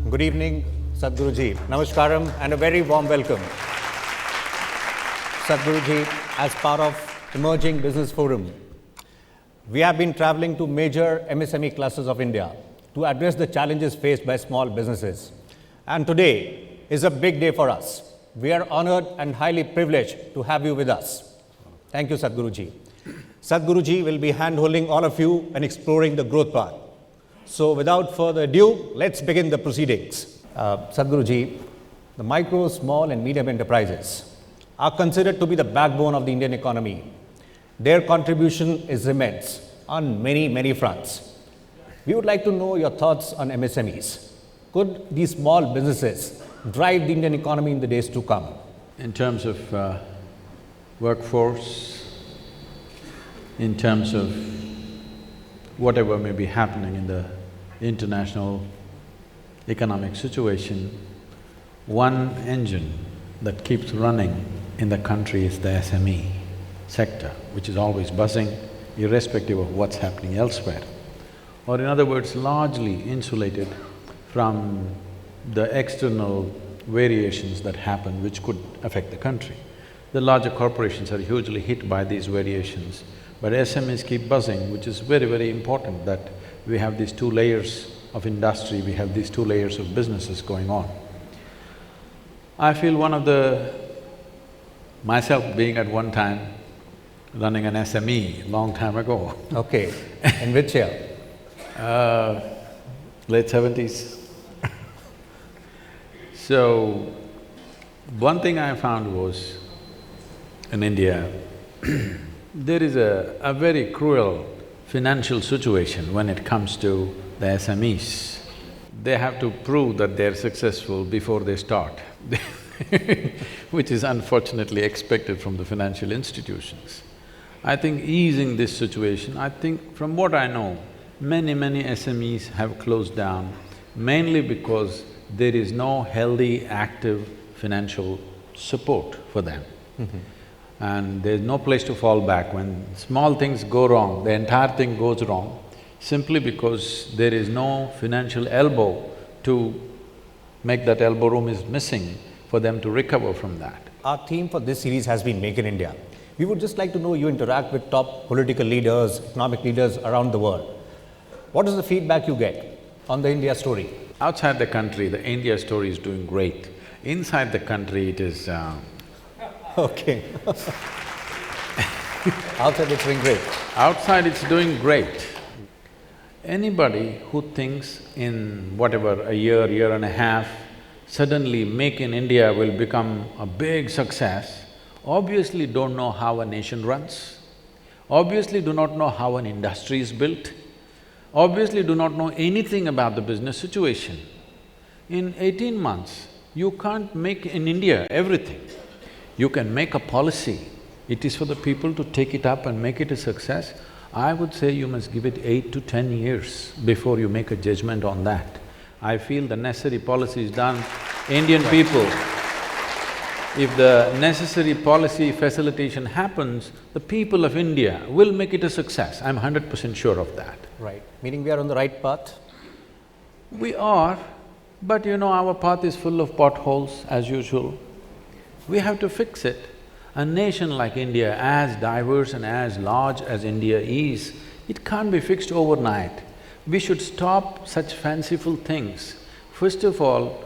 Good evening, Sadhguru Ji. Namaskaram and a very warm welcome. Sadhguru Ji, as part of Emerging Business Forum, we have been traveling to major MSME clusters of India to address the challenges faced by small businesses. And today is a big day for us. We are honored and highly privileged to have you with us. Thank you, Sadhguru Ji. Sadhguru Ji will be hand-holding all of you and exploring the growth path. So without further ado, let's begin the proceedings. Sadhguru Ji, the micro, small and medium enterprises are considered to be the backbone of the Indian economy. Their contribution is immense on many fronts. We would like to know your thoughts on MSMEs. Could these small businesses drive the Indian economy in the days to come? In terms of workforce, in terms of whatever may be happening in the international economic situation, one engine that keeps running in the country is the SME sector, which is always buzzing, irrespective of what's happening elsewhere. Or in other words, largely insulated from the external variations that happen which could affect the country. The larger corporations are hugely hit by these variations, but SMEs keep buzzing, which is very important that we have these two layers of industry, we have these two layers of businesses going on. I feel one of the… myself being at one time running an SME long time ago. Okay, in which year? Late 70s. So, one thing I found was, in India, there is a very cruel financial situation when it comes to the SMEs. They have to prove that they're successful before they start which is unfortunately expected from the financial institutions. I think easing this situation, I think from what I know, many SMEs have closed down mainly because there is no healthy, active financial support for them. And there's no place to fall back. When small things go wrong, the entire thing goes wrong simply because there is no financial elbow to make that elbow room is missing for them to recover from that. Our theme for this series has been Make in India. We would just like to know you interact with top political leaders, economic leaders around the world. What is the feedback you get on the India story? Outside the country, the India story is doing great. Inside the country, it is… Okay outside it's doing great. Outside it's doing great. Anybody who thinks in whatever, a year and a half, suddenly Make in India will become a big success, obviously don't know how a nation runs, obviously do not know how an industry is built, obviously do not know anything about the business situation. In 18 months, you can't make in India everything. You can make a policy, it is for the people to take it up and make it a success. I would say you must give it 8 to 10 years before you make a judgment on that. I feel the necessary policy is done. Indian people, if the necessary policy facilitation happens, the people of India will make it a success. I'm 100% sure of that. Right, meaning we are on the right path? We are, but you know, our path is full of potholes as usual. We have to fix it. A nation like India, as diverse and as large as India is, it can't be fixed overnight. We should stop such fanciful things. First of all,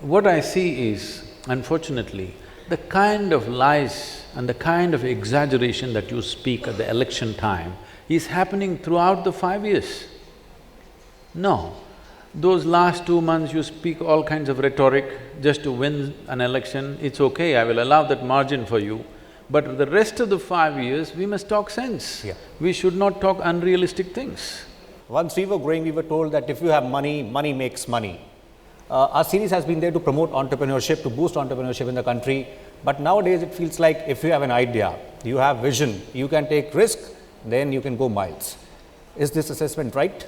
what I see is, unfortunately, the kind of lies and the kind of exaggeration that you speak at the election time is happening throughout the 5 years. No, those last 2 months you speak all kinds of rhetoric just to win an election, it's okay, I will allow that margin for you. But the rest of the 5 years, we must talk sense. Yeah. We should not talk unrealistic things. Once we were growing, we were told that if you have money, money makes money. Our series has been there to promote entrepreneurship, to boost entrepreneurship in the country. But nowadays it feels like if you have an idea, you have vision, you can take risk, then you can go miles. Is this assessment right?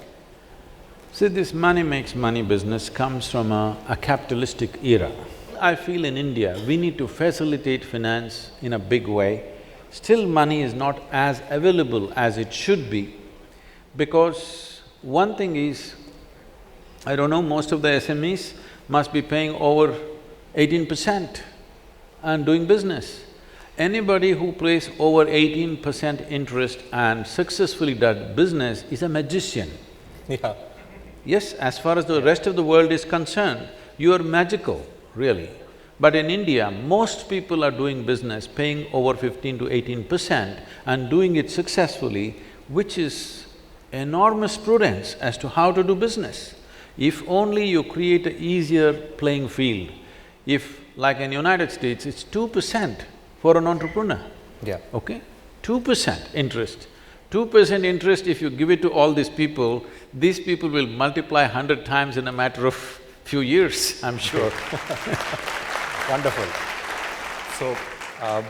See, this money makes money business comes from a capitalistic era. I feel in India, we need to facilitate finance in a big way. Still money is not as available as it should be, because one thing is, I don't know, most of the SMEs must be paying over 18% and doing business. Anybody who pays over 18% interest and successfully does business is a magician. Yeah. Yes, as far as the rest of the world is concerned, you are magical, really. But in India, most people are doing business paying over 15 to 18% and doing it successfully, which is enormous prudence as to how to do business. If only you create an easier playing field. If, like in United States, it's 2% for an entrepreneur. Yeah. Okay? 2% interest. 2% interest, if you give it to all these people will multiply 100 times in a matter of few years, I'm sure. Wonderful. So,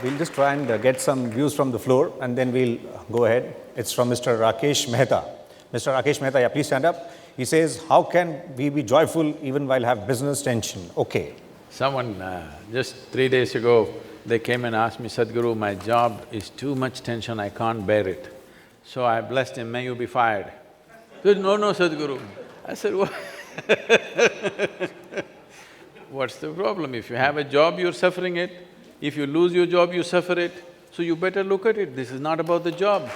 we'll just try and get some views from the floor and then we'll go ahead. It's from Mr. Rakesh Mehta. Mr. Rakesh Mehta, yeah, please stand up. He says, how can we be joyful even while have business tension? Okay. Someone, just 3 days ago, they came and asked me, Sadhguru, my job is too much tension, I can't bear it. So I blessed him, may you be fired. He said, no, Sadhguru. I said, what? What's the problem? If you have a job, you're suffering it. If you lose your job, you suffer it. So you better look at it, this is not about the job.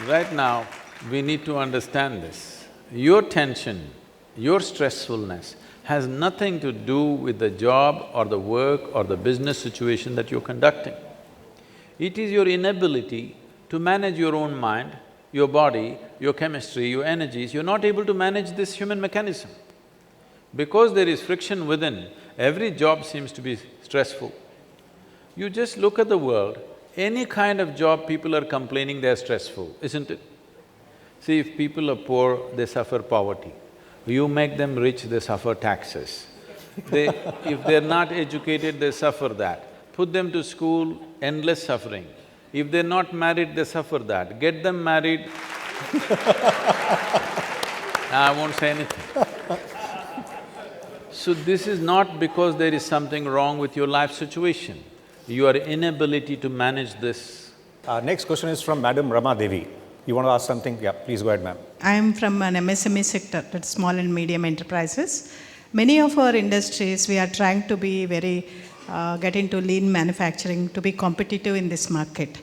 Right now, we need to understand this. Your tension, your stressfulness has nothing to do with the job or the work or the business situation that you're conducting. It is your inability to manage your own mind, your body, your chemistry, your energies. You're not able to manage this human mechanism. Because there is friction within, every job seems to be stressful. You just look at the world, any kind of job people are complaining they're stressful, isn't it? See, if people are poor, they suffer poverty. You make them rich, they suffer taxes. If they're not educated, they suffer that. Put them to school, endless suffering. If they're not married, they suffer that. Get them married I won't say anything. So this is not because there is something wrong with your life situation, your inability to manage this. Next question is from Madam Rama Devi. You want to ask something? Yeah, please go ahead, ma'am. I am from an MSME sector, that's small and medium enterprises. Many of our industries, we are trying to be get into lean manufacturing to be competitive in this market.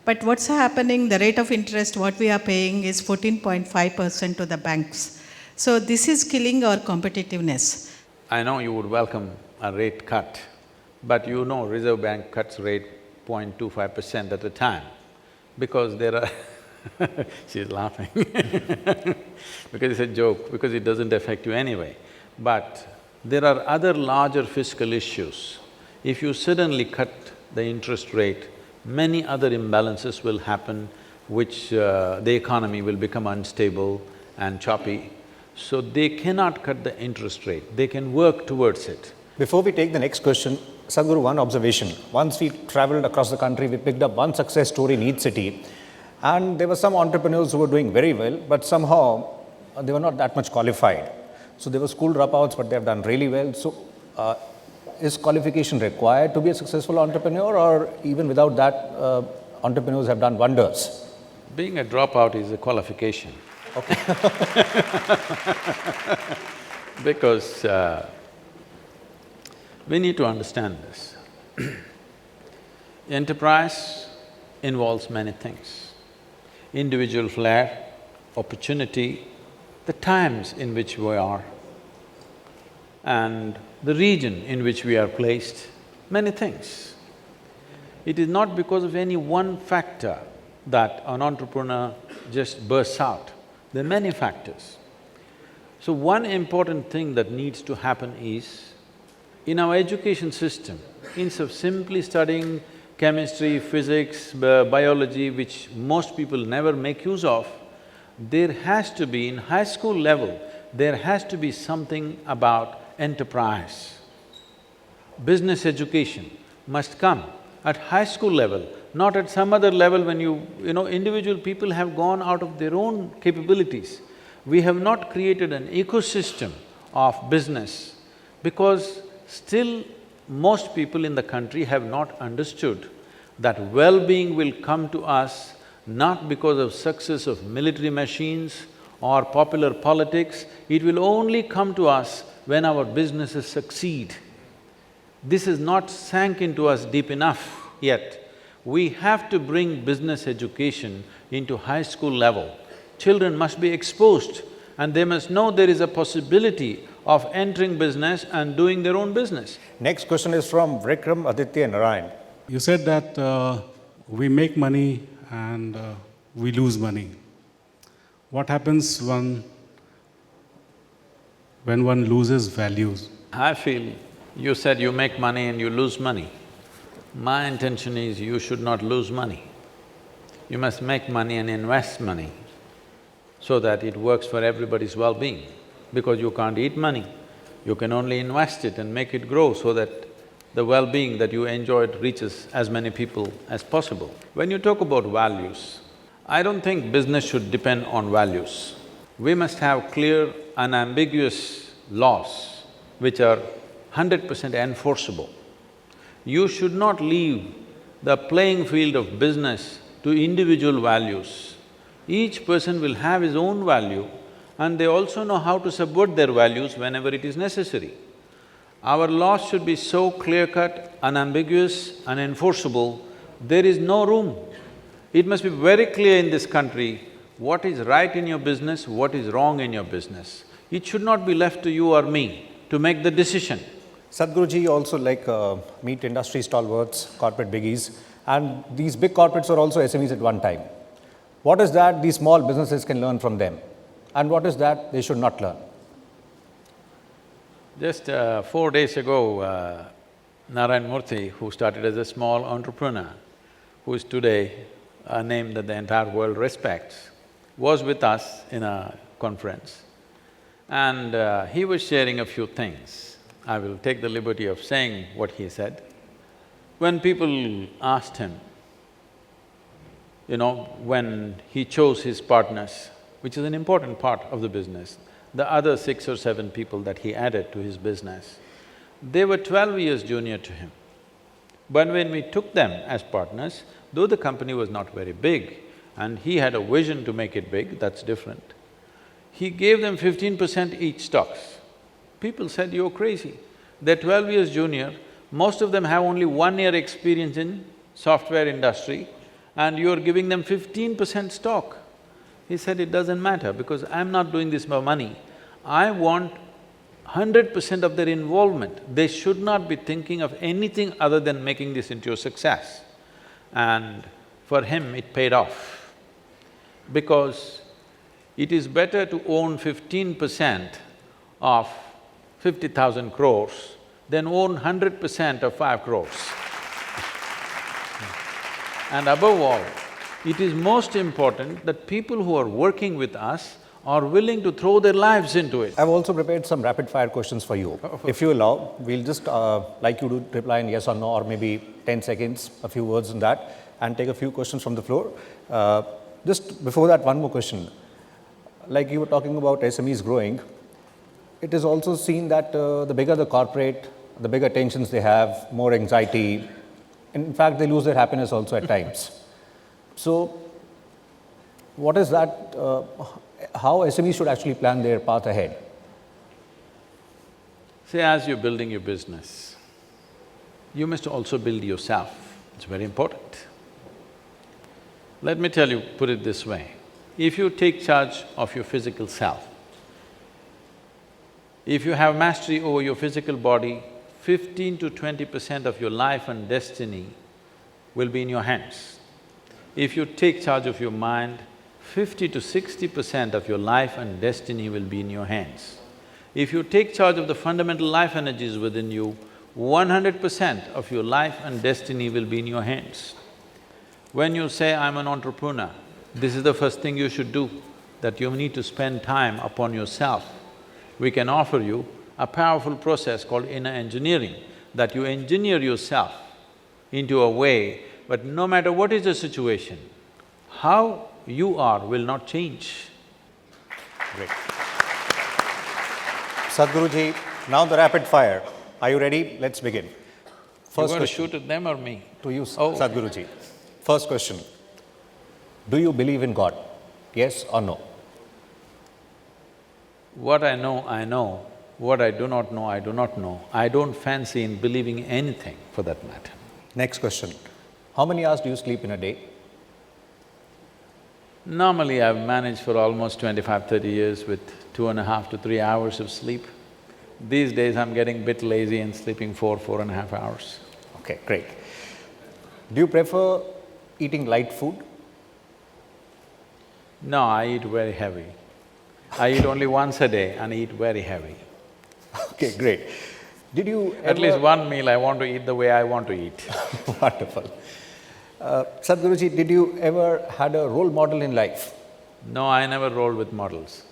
But what's happening, the rate of interest, what we are paying is 14.5% to the banks. So this is killing our competitiveness. I know you would welcome a rate cut, but you know Reserve Bank cuts rate 0.25% at a time because there are she's laughing because it's a joke, because it doesn't affect you anyway. But there are other larger fiscal issues. If you suddenly cut the interest rate, many other imbalances will happen, which the economy will become unstable and choppy. So they cannot cut the interest rate, they can work towards it. Before we take the next question, Sadhguru, one observation. Once we traveled across the country, we picked up one success story in each city, and there were some entrepreneurs who were doing very well, but somehow they were not that much qualified. So they were school dropouts, but they have done really well. So is qualification required to be a successful entrepreneur, or even without that, entrepreneurs have done wonders? Being a dropout is a qualification. Okay. Because we need to understand this. Enterprise involves many things. Individual flair, opportunity, the times in which we are, and the region in which we are placed, many things. It is not because of any one factor that an entrepreneur just bursts out. There are many factors. So one important thing that needs to happen is, in our education system, instead of simply studying chemistry, physics, biology, which most people never make use of, there has to be, in high school level, there has to be something about enterprise. Business education must come at high school level, not at some other level when you know, individual people have gone out of their own capabilities. We have not created an ecosystem of business because still most people in the country have not understood that well-being will come to us not because of success of military machines or popular politics. It will only come to us when our businesses succeed. This is not sank into us deep enough yet. We have to bring business education into high school level. Children must be exposed and they must know there is a possibility of entering business and doing their own business. Next question is from Vikram Aditya Narayan. You said that we make money and we lose money. What happens when one loses values? I feel you said you make money and you lose money. My intention is you should not lose money. You must make money and invest money so that it works for everybody's well-being. Because you can't eat money, you can only invest it and make it grow so that the well-being that you enjoyed reaches as many people as possible. When you talk about values, I don't think business should depend on values. We must have clear, unambiguous laws which are 100% enforceable. You should not leave the playing field of business to individual values. Each person will have his own value and they also know how to subvert their values whenever it is necessary. Our laws should be so clear-cut, unambiguous and enforceable, there is no room. It must be very clear in this country what is right in your business, what is wrong in your business. It should not be left to you or me to make the decision. Sadhguruji also meet industry stalwarts, corporate biggies, and these big corporates are also SMEs at one time. What is that these small businesses can learn from them? And what is that they should not learn? Just 4 days ago, Narayan Murthy, who started as a small entrepreneur, who is today a name that the entire world respects, was with us in a conference. And he was sharing a few things. I will take the liberty of saying what he said. When people asked him, when he chose his partners, which is an important part of the business, the other 6 or 7 people that he added to his business, they were 12 years junior to him. But when we took them as partners, though the company was not very big and he had a vision to make it big, that's different, he gave them 15% each stocks. People said, you're crazy. They're 12 years junior, most of them have only 1 year experience in software industry and you're giving them 15% stock. He said, it doesn't matter because I'm not doing this for money. I want 100% of their involvement. They should not be thinking of anything other than making this into a success. And for him, it paid off because it is better to own 15% of 50,000 crores than own 100% of 5 crores. And above all, it is most important that people who are working with us are willing to throw their lives into it. I've also prepared some rapid-fire questions for you. If you allow, we'll just like you to reply in yes or no, or maybe 10 seconds, a few words on that, and take a few questions from the floor. Just before that, one more question. Like you were talking about SMEs growing, it is also seen that the bigger the corporate, the bigger tensions they have, more anxiety. In fact, they lose their happiness also at times. So, what is that, how SMEs should actually plan their path ahead? See, as you're building your business, you must also build yourself. It's very important. Let me tell you, put it this way. If you take charge of your physical self, if you have mastery over your physical body, 15 to 20% of your life and destiny will be in your hands. If you take charge of your mind, 50 to 60% of your life and destiny will be in your hands. If you take charge of the fundamental life energies within you, 100% of your life and destiny will be in your hands. When you say, I'm an entrepreneur, this is the first thing you should do, that you need to spend time upon yourself. We can offer you a powerful process called inner engineering, that you engineer yourself into a way, but no matter what is the situation, how you are will not change. Great. Sadhguruji, now the rapid fire. Are you ready? Let's begin. You're going to shoot at them or me? To you, Oh. Sadhguruji. First question. Do you believe in God? Yes or no? What I know, I know. What I do not know, I do not know. I don't fancy in believing anything for that matter. Next question. How many hours do you sleep in a day? Normally, I've managed for almost 25–30 years with 2.5 to 3 hours of sleep. These days, I'm getting a bit lazy and sleeping 4–4.5 hours. Okay, great. Do you prefer eating light food? No, I eat very heavy. I eat only once a day and eat very heavy. Okay, great. Did you At least one meal I want to eat the way I want to eat. Wonderful. Sadhguruji, did you ever had a role model in life? No, I never roll with models.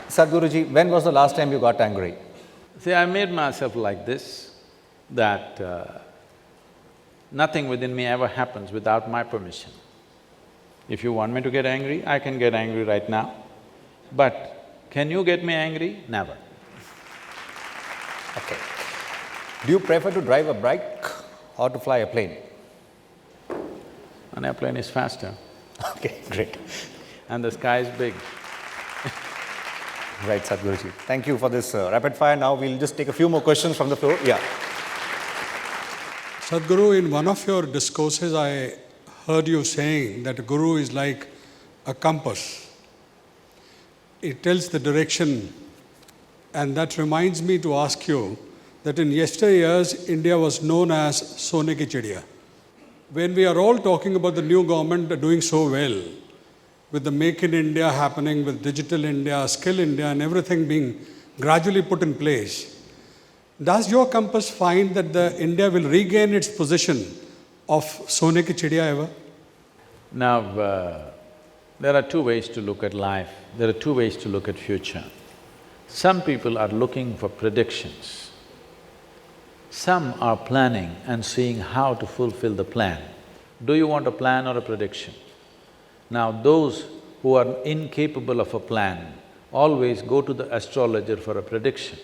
Sadhguruji, when was the last time you got angry? See, I made myself like this, that nothing within me ever happens without my permission. If you want me to get angry, I can get angry right now. But can you get me angry? Never. Okay. Do you prefer to drive a bike or to fly a plane? An airplane is faster Okay, great. and the sky is big. Right, Sadhguruji. Thank you for this rapid fire. Now we'll just take a few more questions from the floor. Yeah. Sadhguru, in one of your discourses, I heard you saying that a guru is like a compass. It tells the direction, and that reminds me to ask you that in yesteryears, India was known as Sone ki Chidiya. When we are all talking about the new government doing so well, with the Make in India happening, with Digital India, Skill India and everything being gradually put in place, does your compass find that the India will regain its position of Sone ki Chidiya ever? Now, there are two ways to look at life, there are two ways to look at future. Some people are looking for predictions. Some are planning and seeing how to fulfill the plan. Do you want a plan or a prediction? Now, those who are incapable of a plan always go to the astrologer for a prediction.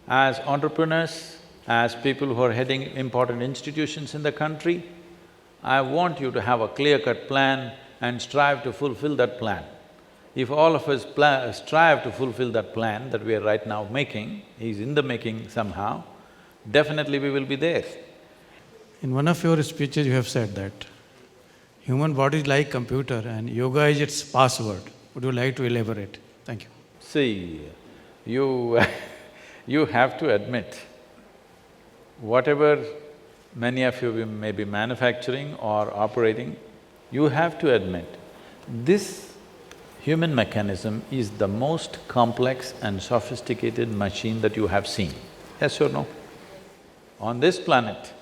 As entrepreneurs, as people who are heading important institutions in the country, I want you to have a clear-cut plan and strive to fulfill that plan. If all of us strive to fulfill that plan that we are right now making, is in the making somehow, definitely we will be there. In one of your speeches, you have said that human body is like computer and yoga is its password. Would you like to elaborate? Thank you. See, you you have to admit, whatever many of you may be manufacturing or operating, you have to admit, this human mechanism is the most complex and sophisticated machine that you have seen. Yes or no? On this planet,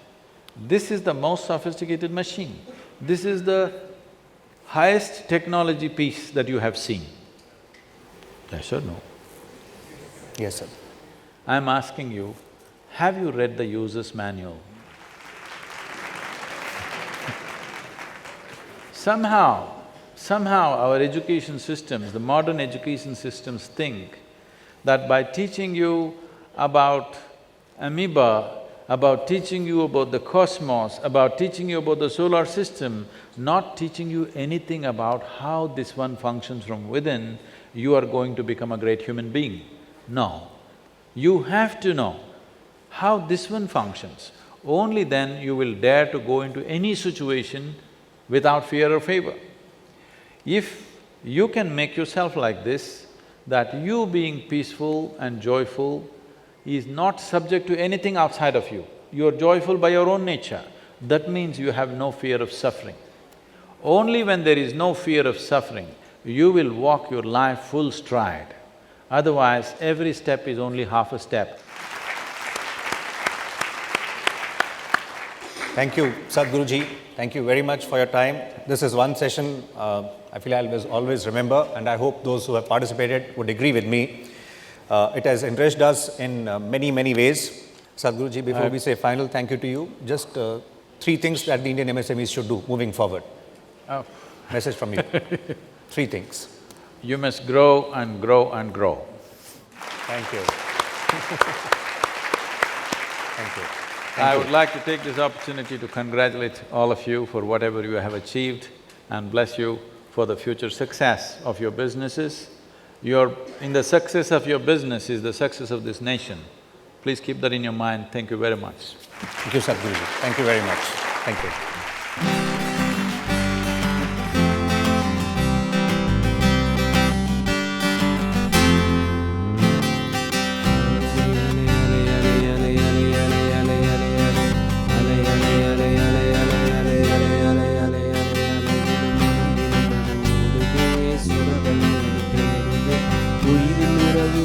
this is the most sophisticated machine. This is the highest technology piece that you have seen. Yes or no? Yes, sir. I'm asking you, have you read the user's manual? Somehow our education systems, the modern education systems think that by teaching you about amoeba, about teaching you about the cosmos, about teaching you about the solar system, not teaching you anything about how this one functions from within, you are going to become a great human being. No, you have to know how this one functions. Only then you will dare to go into any situation without fear or favor. If you can make yourself like this, that you being peaceful and joyful is not subject to anything outside of you, you are joyful by your own nature, that means you have no fear of suffering. Only when there is no fear of suffering, you will walk your life full stride. Otherwise, every step is only half a step. Thank you, Sadhguruji. Thank you very much for your time. This is one session I feel I'll always remember, and I hope those who have participated would agree with me. It has enriched us in many ways. Sadhguruji, before we say final thank you to you, just three things that the Indian MSMEs should do moving forward. Oh. Message from you. Three things. You must grow and grow and grow. Thank you. Thank you. I would like to take this opportunity to congratulate all of you for whatever you have achieved and bless you for the future success of your businesses. In the success of your business is the success of this nation. Please keep that in your mind. Thank you very much. Thank you, Sadhguru. Thank you very much. Thank you. உயிரின் உறவு